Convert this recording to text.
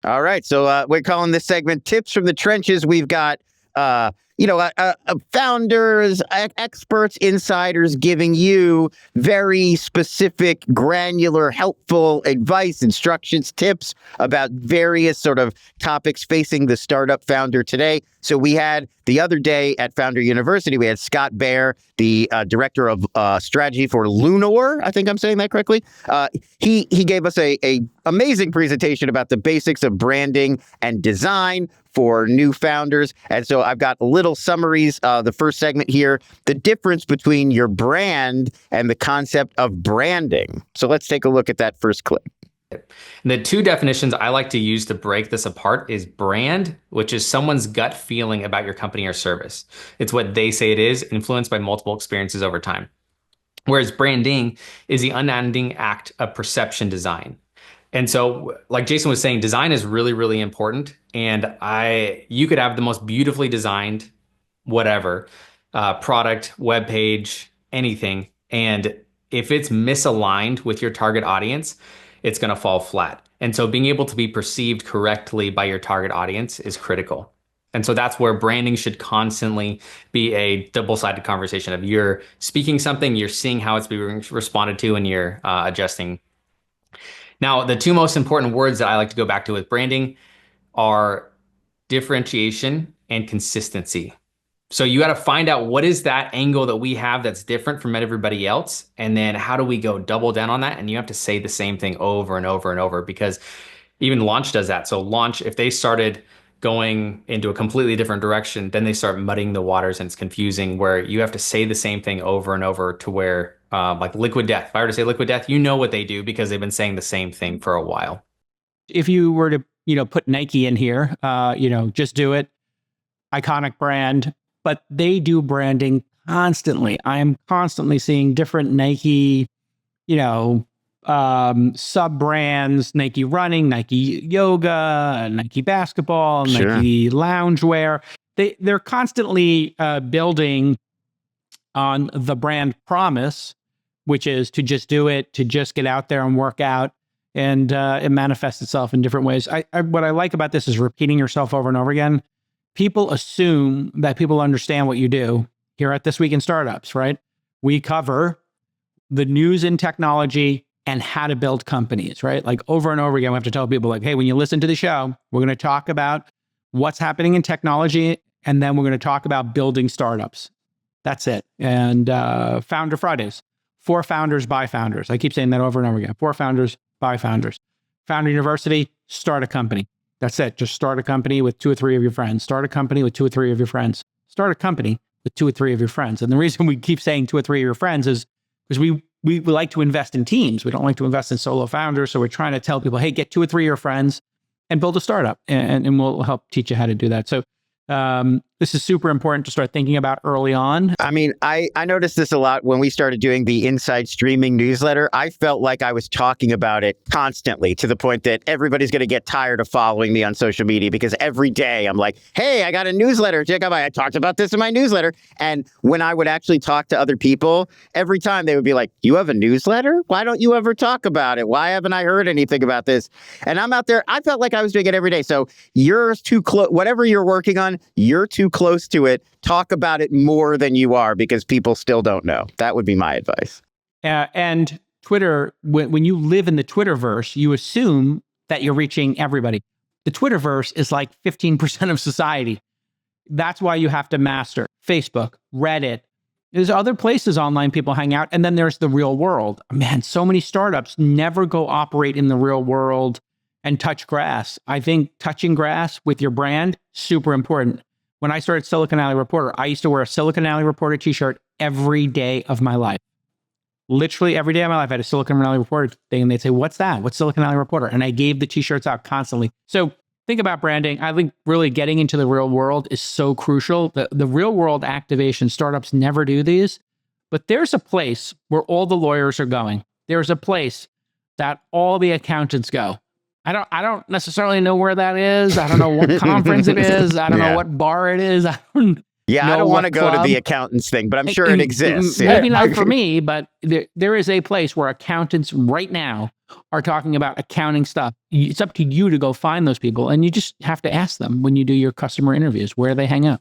All right. So we're calling this segment Tips from the Trenches. We've got, founders, experts, insiders giving you very specific, granular, helpful advice, instructions, tips about various sort of topics facing the startup founder today. So we had the other day at Founder University, we had Scott Baer, the director of strategy for Lunor. I think I'm saying that correctly. He gave us a amazing presentation about the basics of branding and design for new founders. And so I've got little summaries. The first segment here, the difference between your brand and the concept of branding. So let's take a look at that first clip. And the two definitions I like to use to break this apart is brand, which is someone's gut feeling about your company or service. It's what they say it is, influenced by multiple experiences over time. Whereas branding is the unending act of perception design. And so, like Jason was saying, design is really, really important. And you could have the most beautifully designed whatever, product, web page, anything. And if it's misaligned with your target audience, it's going to fall flat. And so being able to be perceived correctly by your target audience is critical. And so that's where branding should constantly be a double-sided conversation of you're speaking something, you're seeing how it's being responded to, and you're adjusting. Now, the two most important words that I like to go back to with branding are differentiation and consistency. So you got to find out what is that angle that we have that's different from everybody else. And then how do we go double down on that? And you have to say the same thing over and over and over, because even Launch does that. So Launch, if they started going into a completely different direction, then they start muddying the waters and it's confusing, where you have to say the same thing over and over to where like Liquid Death. If I were to say Liquid Death, you know what they do because they've been saying the same thing for a while. If you were to, put Nike in here, just do it. Iconic brand, but they do branding constantly. I am constantly seeing different Nike, sub brands, Nike running, Nike yoga, Nike basketball, Sure. Nike loungewear. They're constantly building on the brand promise, which is to just do it, to just get out there and work out. And it manifests itself in different ways. What I like about this is repeating yourself over and over again. People assume that people understand what you do. Here at This Week in Startups, right? We cover the news in technology and how to build companies, right? Like over and over again, we have to tell people like, hey, when you listen to the show, we're going to talk about what's happening in technology, and then we're going to talk about building startups. That's it. And Founder Fridays, for founders by founders. I keep saying that over and over again. For founders by founders. Founder University, start a company. That's it. Just start a company with 2 or 3 of your friends. Start a company with 2 or 3 of your friends. Start a company with 2 or 3 of your friends. And the reason we keep saying 2 or 3 of your friends is because we like to invest in teams. We don't like to invest in solo founders. So we're trying to tell people, hey, get 2 or 3 of your friends and build a startup, and we'll help teach you how to do that. So this is super important to start thinking about early on. I mean, I noticed this a lot when we started doing the Inside Streaming newsletter. I felt like I was talking about it constantly, to the point that everybody's going to get tired of following me on social media, because every day I'm like, hey, I got a newsletter. Check out I talked about this in my newsletter. And when I would actually talk to other people, every time they would be like, you have a newsletter? Why don't you ever talk about it? Why haven't I heard anything about this? And I'm out there. I felt like I was doing it every day. So you're too close. Whatever you're working on, you're too close to it. Talk about it more than you are, because people still don't know. That would be my advice. And Twitter, when you live in the Twitterverse, you assume that you're reaching everybody. The Twitterverse is like 15% of society. That's why you have to master Facebook, Reddit. There's other places online people hang out. And then there's the real world. Man, so many startups never go operate in the real world and touch grass. I think touching grass with your brand, super important. When I started Silicon Alley Reporter, I used to wear a Silicon Alley Reporter t-shirt every day of my life. Literally every day of my life, I had a Silicon Alley Reporter thing, and they'd say, what's that? What's Silicon Alley Reporter? And I gave the t-shirts out constantly. So think about branding. I think really getting into the real world is so crucial. The real world activation, startups never do these, but there's a place where all the lawyers are going. There's a place that all the accountants go. I don't necessarily know where that is. I don't know what conference it is. I don't know what bar it is. Yeah, I know don't want to what go to club. the accountants thing, but I'm sure it exists. Yeah. Maybe not for me, but there is a place where accountants right now are talking about accounting stuff. It's up to you to go find those people, and you just have to ask them when you do your customer interviews where they hang out.